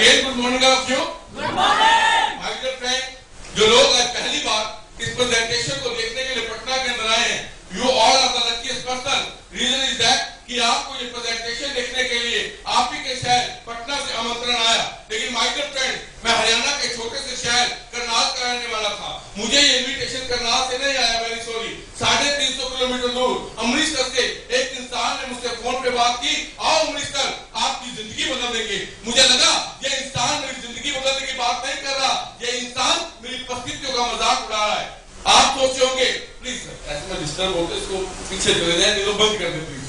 Again good morning of you. Good morning my dear friend. जो लोग आज पहली बार इस प्रेजेंटेशन को देखने के लिए पटना के अंदर आए हैं, you all are the luckiest person. Reason is that कि आपको ये प्रेजेंटेशन देखने के लिए आप ही के शहर पटना से आमंत्रण आया। लेकिन माय डियर फ्रेंड, मैं हरियाणा के छोटे से शहर करनाल का रहने वाला था। मुझे ये इनविटेशन करनाल से नहीं आया, वेरी सॉरी। 350 किलोमीटर दूर अमृतसर से एक इंसान ने मुझसे फोन पे बात की, आओ अमृतसर, आपकी जिंदगी बदल देंगे। मुझे लगा ये इंसान मेरी जिंदगी बदलने की बात नहीं कर रहा, ये इंसान मेरी परिस्थितियों का मजाक उड़ा रहा है। आप सोचे होंगे, प्लीज ऐसे में डिस्टर्ब होते इसको पीछे चले जाए, नहीं तो बंद कर दे प्लीज।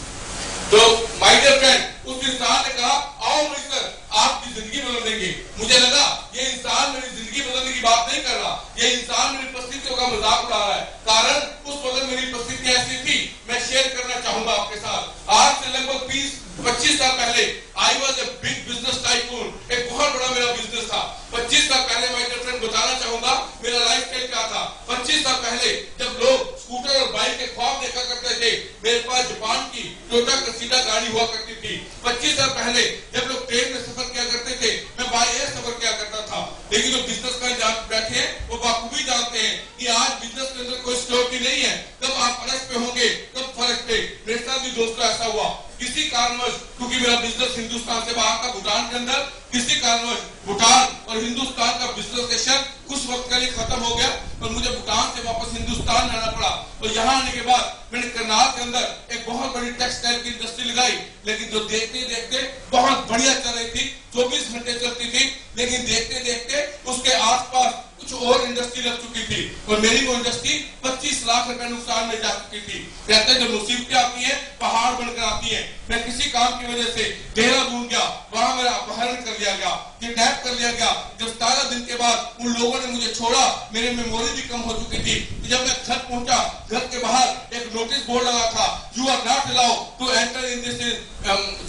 तो माय डियर फ्रेंड, उस इंसान ने कहा आओ अमृतसर, आपकी जिंदगी बदल देंगे। मुझे लगा ये इंसान मेरी जिंदगी बदलने की बात नहीं कर रहा, ये इंसान मेरी परिस्थितियों का मजाक उड़ा रहा है। कारण उस वक्त मेरी परिस्थिति ऐसी थी, मैं शेयर करना चाहूंगा आपके साथ। आज से लगभग 20-25 साल पहले I was a big business tycoon. एक बहुत बड़ा मेरा बिजनेस था। 25 साल पहले माय डियर फ्रेंड बताना चाहूंगा मेरा लाइफस्टाइल क्या था। 25 साल पहले जब लोग स्कूटर और बाइक के ख्वाब देखा करते थे, मेरे पास जापान की टोयोटा क्रेसिडा गाड़ी हुआ करती थी। 25 साल पहले जब लोग ट्रेन में सफर किया करते थे, मैं बाय एयर सफर किया करता था। लेकिन जो बिजनेस में बैठे हैं वो बाखूबी जानते हैं कि आज बिजनेस के अंदर कोई सिक्योरिटी नहीं है। कब आप फर्श पे होंगे, कब फर्श पे। मेरे साथ भी दोस्तों ऐसा हुआ, किसी कारणवश, क्योंकि मेरा बिजनेस हिंदुस्तान से बाहर था, भूटान के अंदर, किसी कारणवश भूटान और हिंदुस्तान का बिजनेस सेशन कुछ वक्त के लिए खत्म हो गया और मुझे भूटान से वापस हिंदुस्तान जाना पड़ा। और यहाँ आने के बाद मैंने करनाल के अंदर एक बहुत बड़ी टेक्सटाइल की इंडस्ट्री लगाई। लेकिन जो देखते देखते बहुत बढ़िया चल रही थी, 24 घंटे चलती थी, लेकिन देखते देखते उसके आसपास कुछ और इंडस्ट्री लग चुकी थी और मेरी वो इंडस्ट्री 25 लाख रुपए नुकसान में जा चुकी थी। कहते हैं जब मुसीबतें आती हैं पहाड़ बनकर आती हैं। मैं किसी काम की वजह से देहरादून गया, वहां मेरा अपहरण कर लिया गया, किडनैप कर लिया गया। जब 17 दिन के बाद उन लोगों ने मुझे छोड़ा, मेरी मेमोरी भी कम हो चुकी थी। जब मैं घर पहुंचा, घर के बाहर एक नोटिस बोर्ड लगा था, you are not allowed to enter in this,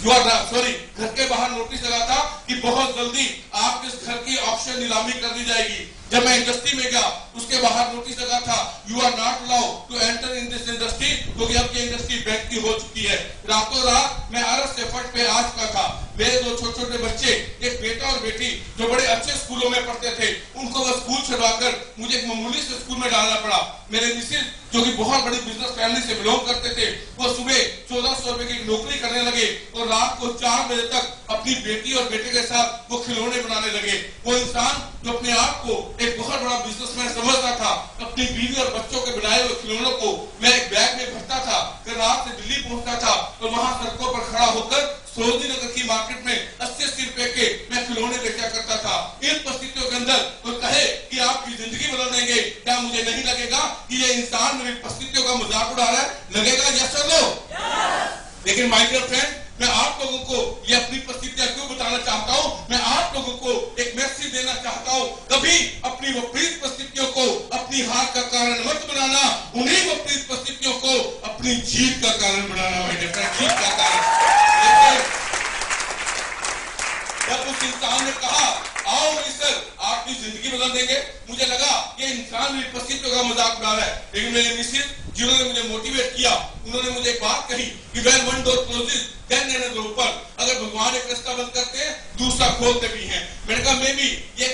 you are sorry, घर के बाहर नोटिस लगा था कि बहुत जल्दी आपके इस घर की ऑक्शन नीलामी कर दी जाएगी। जब मैं इंडस्ट्री में गया, उसके बाहर नोटिस लगा था, you are not allowed to enter in this industry, क्योंकि अब ये इंडस्ट्री बैंक की हो चुकी है। रातों रात मैं अरस से फट पे आ चुका था। मेरे 2 छोटे छोटे बच्चे, एक बेटा और बेटी, जो बड़े अच्छे स्कूलों में पढ़ते थे, उनको वह स्कूल छुड़वाकर मुझे एक मामूली से स्कूल में डालना पड़ा। मेरे मिसेज, जो कि बहुत बड़ी बिजनेस फैमिली से बिलोंग करते थे, वो सुबह 1400 रुपए की नौकरी करने लगे और रात को 4 बजे तक अपनी बेटी और बेटे के साथ वो खिलौने बनाने लगे। वो इंसान जो अपने आप को एक बहुत बड़ा बिजनेसमैन समझता था, अपनी बीवी और बच्चों के बनाए हुए खिलौनों को मैं एक बैग में भरता था, फिर रात से दिल्ली पहुंचता था और वहां सड़कों पर खड़ा होकर सरोजिनी नगर की मार्केट में 80-80 रुपए के मैं खिलौने बेचा करता था। इन परिस्थितियों के अंदर कोई कहे कि आपकी जिंदगी बदल देंगे, क्या मुझे नहीं लगेगा कि ये इंसान मेरी परिस्थितियों का मजाक उड़ा रहा है? लगेगा यस और नो? लेकिन माय डियर फ्रेंड, मैं आप लोगों को ये अपनी परिस्थितियां क्यों बताना चाहता हूँ? मैं आप लोगों को एक मैसेज देना चाहता हूँ, कभी अपनी विपरीत परिस्थितियों को अपनी हार का कारण मत बनाना, उन्हीं विपरीत परिस्थितियों को अपनी जीत का कारण बनाना। माय डियर फ्रेंड, जीत का कारण। जब उस इंसान ने कहा आओ सर, आपकी जिंदगी बदल देंगे, मुझे लगा ये इंसान मेरी परिस्थितियों का मजाक उड़ा रहा है। लेकिन मेरे मिसेज, जिन्होंने मुझे मोटिवेट किया, उन्होंने मुझे एक बात कही कि when one door closes then another open। अगर भगवान एक रास्ता बंद करते हैं, दूसरा खोलते भी हैं। मैंने कहा मे भी ये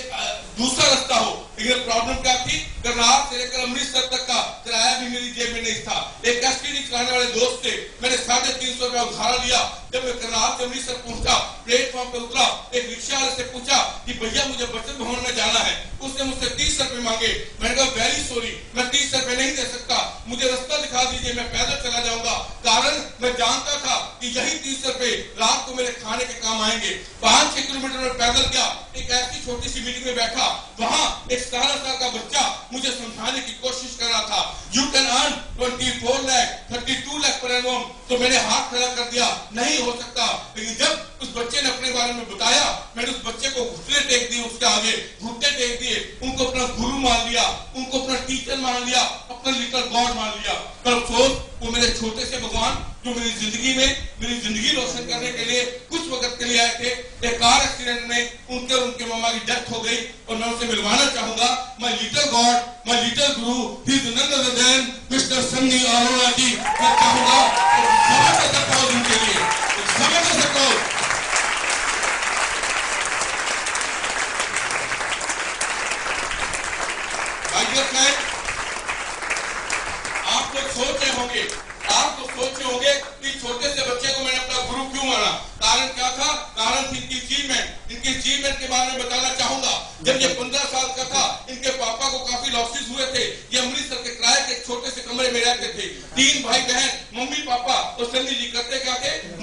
दूसरा रास्ता हो। लेकिन प्रॉब्लम क्या थी? करनाल से लेकर अमृतसर तक का किराया भी मेरी जेब में नहीं था। एक एसटीडी चलाने वाले दोस्त से मैंने 350 रुपया उधार लिया। जब मैं करनाल से अमृतसर पहुंचा, प्लेटफॉर्म पे उतरा, एक रिक्शा वाले से पूछा कि भैया मुझे बचत भवन में जाना है। उसने मुझसे 30 रुपए मांगे। मैंने कहा वेरी सॉरी, मैं 30 रुपए नहीं दे सकता, मुझे रास्ता दिखा दीजिए, मैं पैदल चला जाऊंगा। कारण मैं जानता था कि यही 30 रुपए रात को मेरे खाने के काम आएंगे। 5-6 किलोमीटर में पैदल गया, एक ऐसी छोटी सी मीटिंग में बैठा, वहां एक 17 साल का बच्चा मुझे समझाने की कोशिश कर रहा था, you can earn 24 lakh 32 lakh per annum. तो मैंने हाथ खड़ा कर दिया, नहीं हो सकता। लेकिन जब उस बच्चे ने अपने बारे में बताया, मैंने उस बच्चे को घुटने टेक दिए, उसके आगे घुटने टेक दिए, उनको अपना गुरु मान लिया, उनको अपना टीचर मान लिया, अपना लिटिल गॉड मान लिया। पर अफसोस, वो मेरे छोटे से भगवान जो मेरी जिंदगी में मेरी जिंदगी रोशन करने के लिए कुछ वक्त के लिए आए थे, एक कार एक्सीडेंट में उनके और उनके मामा की डेथ हो गई। और मैं उनसे मिलवाना चाहूंगा, my little god, my little guru, he is none other than mister Sunny Arora ji. मैं चाहूंगा समझ सकता हूं उनके लिए, समझ सकता हूं।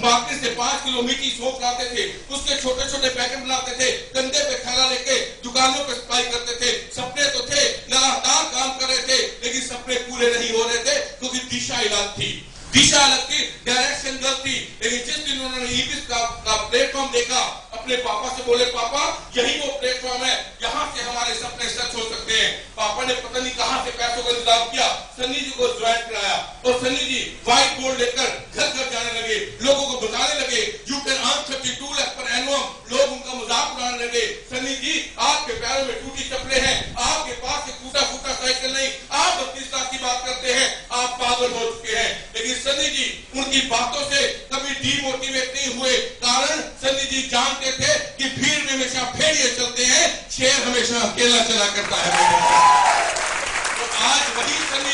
मार्केट से 5 किलो मीठी सौंफ लाते थे, उसके छोटे छोटे पैकेट बनाते थे, कंधे पे थैला लेके दुकानों पे सप्लाई करते थे। सपने तो थे, लगातार काम कर रहे थे, लेकिन सपने पूरे नहीं हो रहे थे क्योंकि दिशा अलग थी, दिशा अलग थी, डायरेक्शन गलत थी। लेकिन जिस दिन उन्होंने ईबीएस का प्लेटफॉर्म देखा, अपने पापा से बोले, पापा यही वो प्लेटफॉर्म है, यहाँ से हमारे सपने सच हो सकते हैं। पापा ने पता नहीं कहां से पैसों का इंतजाम किया, सन्नी जी को ज्वाइन कराया और सन्नी जी व्हाइट बोर्ड लेकर घर घर जाने लगे, लोगों को बताने लगे यू कैन अर्न 32 लाख पर एनुअम। लोग उनका मजाक उड़ाने लगे, सन्नी जी आपके पैरों में टूटी चप्पलें हैं, आपके पास एक टूटा फूटा साइकिल नहीं, आप 32 लाख की बात करते हैं, आप पागल हो चुके हैं। लेकिन सन्नी जी उनकी बातों से कभी डीमोटिवेट नहीं हुए, कारण सन्नी जी जानते थे कि भीड़ में हमेशा भेड़िए चलते हैं, शेर हमेशा अकेला चला करता है। तो आज वही सन्नी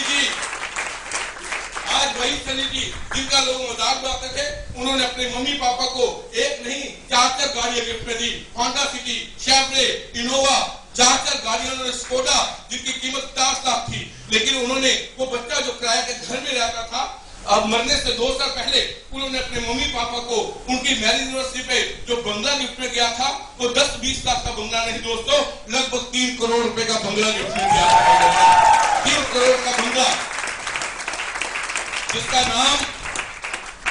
जी जिनका लोग मजाक उड़ाते थे, उन्होंने अपने मम्मी पापा को एक नहीं 4 गाड़ियां गिफ्ट में दी, होंडा सिटी, शेवले, इनोवा, 4 गाड़ियां उन्होंने, स्कोडा जिनकी कीमत 50 लाख थी। लेकिन उन्होंने वो बच्चा जो किराए के घर में रहता था, अब मरने से 2 साल पहले उन्होंने अपने मम्मी पापा को उनकी मैरिज यूनिवर्सिटी पे जो बंगला गिफ्ट में गया था, वो 10-20 लाख का बंगला नहीं दोस्तों, लगभग 3 करोड़ रुपए का बंगला गिफ्ट में गया था। 3 करोड़ का बंगला,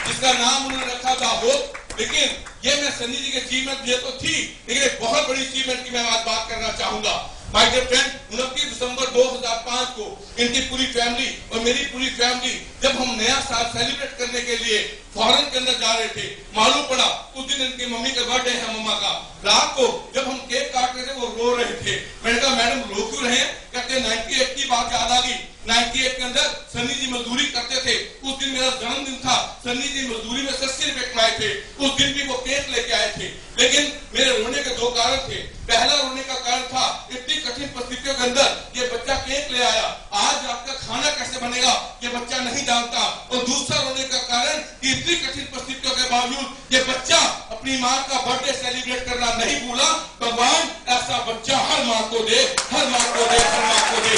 जिसका नाम उन्होंने रखा था होप। लेकिन ये मैं सन्नी जी के अचीवमेंट ये तो थी, लेकिन एक बहुत बड़ी अचीवमेंट की मैं आज बात करना चाहूंगा। माय डियर फ्रेंड, 29 दिसंबर 2005 को इनकी पूरी फैमिली और मेरी पूरी फैमिली जब हम नया साल सेलिब्रेट करने के लिए फॉरेन के अंदर जा रहे थे, मालूम पड़ा उस दिन इनकी मम्मी का बर्थडे है, मम्मा का। रात को जब हम केक काट रहे थे वो रो रहे थे। मैंने कहा मैडम रो क्यों रहे हैं? कहते 98 की बात याद आ गई। 98 के अंदर सन्नी जी मजदूरी करते थे, उस दिन मेरा जन्मदिन था, सन्नी जी मजदूरी में 80 रुपए कमाए थे, उस दिन भी वो केक लेके आए थे। लेकिन मेरे रोने के 2 कारण थे। पहला रोने का कारण था इतनी कठिन परिस्थितियों के अंदर ये बच्चा केक ले आया, आज रात का खाना कैसे बनेगा ये बच्चा नहीं जानता। और दूसरा रोने का कारण कि इतनी कठिन परिस्थितियों के बावजूद ये बच्चा अपनी माँ का बर्थडे सेलिब्रेट करना नहीं भूला। भगवान ऐसा बच्चा हर माँ को दे, हर माँ को दे, हर माँ को दे।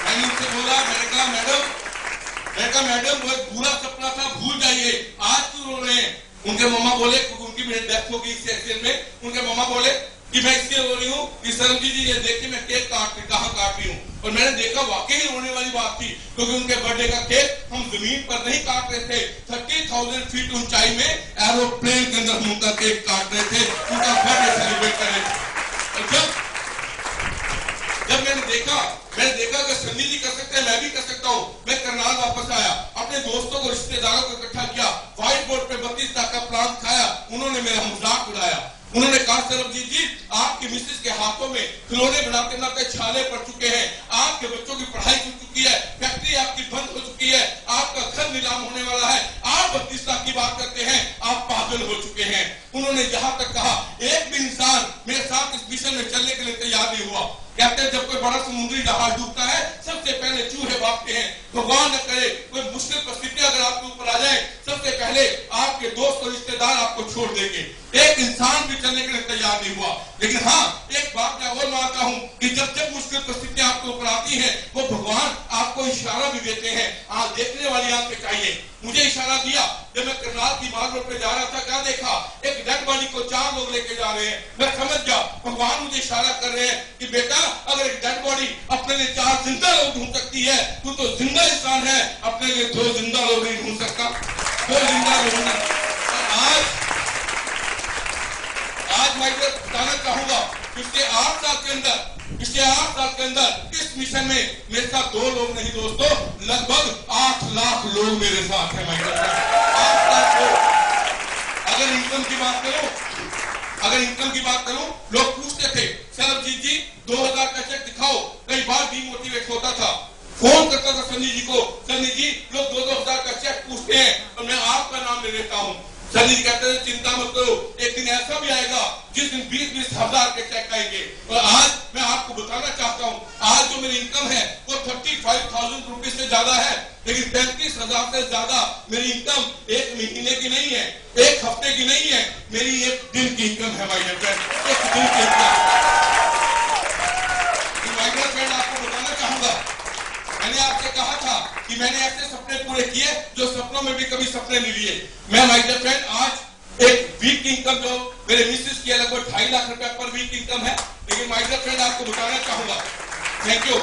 मैंने उनसे बोला, मैंने कहा मैडम वो एक बुरा सपना था, भूल जाइए, आज क्यों रो रहे हैं? उनके मम्मा बोले, उनकी मेरी डेथ हो गई इस एक्सीडेंट में, उनके मम्मा बोले कि मैं इसलिए रो रही हूँ कि सरमजीत जी ये देखिए मैं केक कहाँ काट रही हूँ। और मैंने देखा वाकई रोने वाली बात थी, क्योंकि उनके बर्थडे का केक हम जमीन पर नहीं काट रहे थे, 30,000 फीट ऊंचाई में एरोप्लेन के अंदर हम उनका केक काट रहे थे, उनका बर्थडे सेलिब्रेट कर रहे थे। और जब मैंने देखा कि सन्नी जी कर सकते हैं, मैं भी कर सकता हूँ, मैं करनाल वापस आया, अपने दोस्तों को रिश्तेदारों को इकट्ठा किया, व्हाइट बोर्ड पे 32 लाख का प्लान खाया, उन्होंने मेरा मजाक उड़ाया। उन्होंने कहा सरबजीत जी आपकी मिसेस के हाथों में खिलौने बनाते बनाते छाले पड़ चुके हैं, आपके बच्चों की पढ़ाई छूट चुकी है, फैक्ट्री आपकी बंद हो चुकी है, आपका घर नीलाम होने वाला है, आप 32 लाख की बात करते हैं, आप पागल हो चुके हैं। उन्होंने यहाँ तक कहा एक भी इंसान मेरे साथ इस मिशन में चलने के लिए तैयार नहीं हुआ। कहते हैं जब कोई बड़ा समुद्री जहाज डूबता है सबसे पहले चूहे भागते हैं। भगवान न करे कोई मुश्किल परिस्थिति अगर आपके ऊपर आ जाए, सबसे पहले आपके दोस्त और रिश्तेदार आपको छोड़ देंगे, एक इंसान भी चलने के लिए तैयार नहीं हुआ। लेकिन हाँ, एक बात मैं और मानता हूँ कि जब जब मुश्किल परिस्थिति आपके ऊपर आती है, वो भगवान आपको इशारा भी देते हैं, आप देखने वाली आंखें चाहिए। मुझे इशारा दिया जब मैं करनाल की मार्ग रोड पे जा रहा था, क्या देखा, एक डेड बॉडी को 4 लोग लेके जा रहे हैं। मैं समझ गया भगवान मुझे इशारा कर रहे हैं कि बेटा अगर एक डेड बॉडी अपने लिए 4 जिंदा लोग ढूंढ सकती है, तू तो जिंदा इंसान है, अपने लिए 2 जिंदा लोग नहीं ढूंढ सकता, 2 जिंदा लोग। आज मैं बताना चाहूंगा पिछले 8 साल के अंदर इस मिशन में मेरे साथ 2 लोग नहीं दोस्तों, लगभग 8 लाख लोग मेरे साथ हैं। 8 लाख लोग। अगर इनकम की बात करूं, लोग पूछते थे सरबजीत जी 2000 का चेक दिखाओ, कई बार डीमोटिवेट होता था, फोन करता था सन्नी जी को, सन्नी जी लोग 2-2000 का चेक पूछते हैं और मैं आपका नाम ले लेता हूं। सन्नी जी कहते हैं चिंता मत करो, एक दिन ऐसा भी आएगा जिस दिन 20-20 हजार के चेक आएंगे। और आज मैं आपको बताना चाहता हूँ, आज जो मेरी इनकम है वो 35,000 रुपीज से ज्यादा है, लेकिन 35,000 से ज्यादा मेरी इनकम एक महीने की नहीं है, एक हफ्ते की नहीं है, मेरी एक दिन की इनकम है। एक दिन की इनकम। आपको बताना चाहूंगा मैंने आपसे कहा था कि मैंने ऐसे सपने पूरे किए जो सपनों में भी कभी सपने नहीं लिए। मैं माय डियर फ्रेंड, आज एक वीक इनकम जो मेरे मिसेस की लगभग 2.5 लाख रुपए पर वीक इनकम है, लेकिन माय डियर फ्रेंड आपको बताना चाहूंगा, थैंक यू,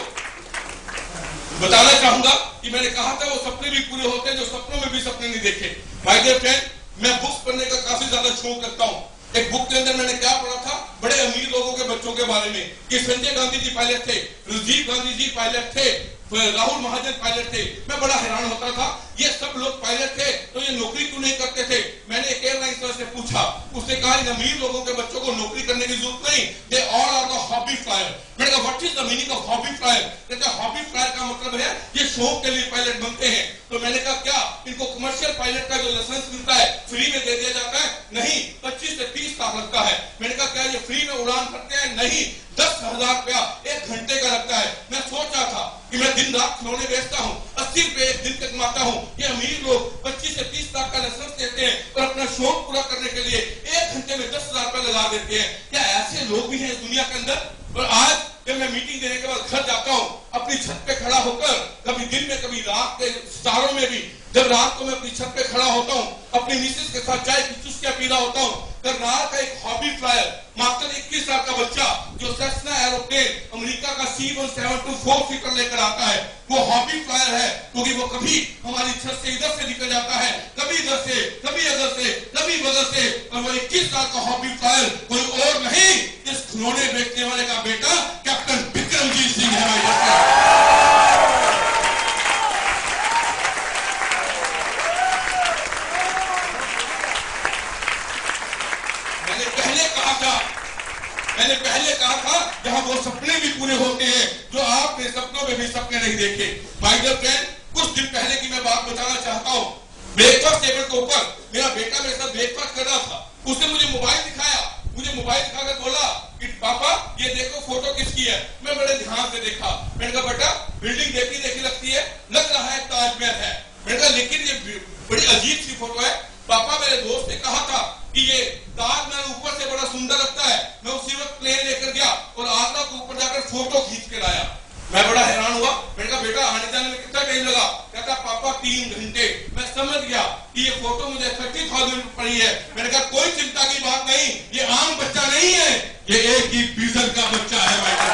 बताना चाहूंगा कि मैंने कहा था वो सपने भी पूरे होते हैं जो सपनों में भी सपने नहीं देखे। माय डियर फ्रेंड, मैं बुक्स पढ़ने का काफी ज्यादा शौक रखता हूँ। एक बुक के अंदर मैंने क्या पढ़ा था, बड़े अमीर लोगों के बच्चों के बारे में, कि संजय गांधी जी पायलट थे, राजीव गांधी जी पायलट थे, राहुल महाजन पायलट थे। मैं बड़ा हैरान होता था, ये सब लोग पायलट थे तो ये नौकरी क्यों नहीं करते थे। मैंने एक एयरलाइन से पूछा, उसने कहा इन अमीर लोगों के बच्चों को नौकरी करने की जरूरत नहीं, they all are the hobby flyer. मैंने कहा what is the meaning of hobby flyer? कहते हैं हॉबी फ्लायर का मतलब है ये शौक के लिए पायलट बनते हैं। तो मैंने कहा क्या इनको कमर्शियल पायलट का जो लाइसेंस मिलता है फ्री में दे दिया जाता है? नहीं, 25 से 30 लाख लगता है। मैंने कहा क्या ये फ्री में उड़ान भरते हैं? नहीं, 10,000 रुपया 1 घंटे का लगता है। मैं सोच रहा था कि मैं दिन रात खिलौने बेचता हूँ, 80 रुपए एक दिन तक कमाता हूँ, ये अमीर लोग 25 से 30 लाख का लाइसेंस देते हैं और अपना शौक पूरा करने के लिए 1 घंटे में 10,000 रुपए लगा देते हैं। क्या ऐसे लोग भी हैं इस दुनिया के अंदर? और आज जब मैं मीटिंग देने के बाद घर जाता हूँ, अपनी छत पे खड़ा होकर, कभी दिन में कभी रात के सितारों में भी, जब रात को मैं अपनी छत पे खड़ा होता हूँ, अपनी मिसेस के साथ चाय की चुस्कियां पी रहा होता हूँ, करनाल का एक हॉबी फ्लायर मात्र 21 साल का बच्चा जो सेस्ना एरोप्लेन अमेरिका का C-174 सीटर लेकर आता है, वो हॉबी फ्लायर है, क्योंकि वो कभी हमारी छत से इधर से निकल जाता है, कभी इधर से, कभी इधर से, कभी बगल से, और वो 21 साल का हॉबी फ्लायर कोई और नहीं, इस खिलौने बेचने वाले का बेटा कैप्टन विक्रमजीत सिंह है। मैंने पहले कहा था जहां वो सपने भी पूरे होते हैं जो आपने सपनों में भी सपने नहीं देखे। माय डियर फ्रेंड, कुछ दिन पहले की मैं बात बताना चाहता हूं। ब्रेकफास्ट टेबल के ऊपर मेरा बेटा मेरे साथ ब्रेकफास्ट कर रहा था, उसने मुझे मोबाइल दिखाया, मुझे मोबाइल दिखाकर बोला कि पापा ये देखो फोटो किसकी है। मैं बड़े ध्यान से देखा, मैंने कहा बेटा बिल्डिंग देखी देखी लगती है, लग रहा है ताजमहल है। मैंने कहा लेकिन ये बड़ी अजीब सी फोटो है। पापा मेरे दोस्त ने कहा था कि ये ताजमहल ऊपर से बड़ा सुंदर लगता है। मैं उसी वक्त प्लेन लेकर गया और आगरा के ऊपर जाकर फोटो खींच कर आया। मैं बड़ा हैरान हुआ, मैंने कहा बेटा आने जाने में कितना टाइम लगा? कहता पापा 3 घंटे। मैं समझ गया कि ये फोटो मुझे 30,000 पड़ी है। मैंने कहा कोई चिंता की बात नहीं, ये आम बच्चा नहीं है, ये एक ही बीजन का बच्चा है।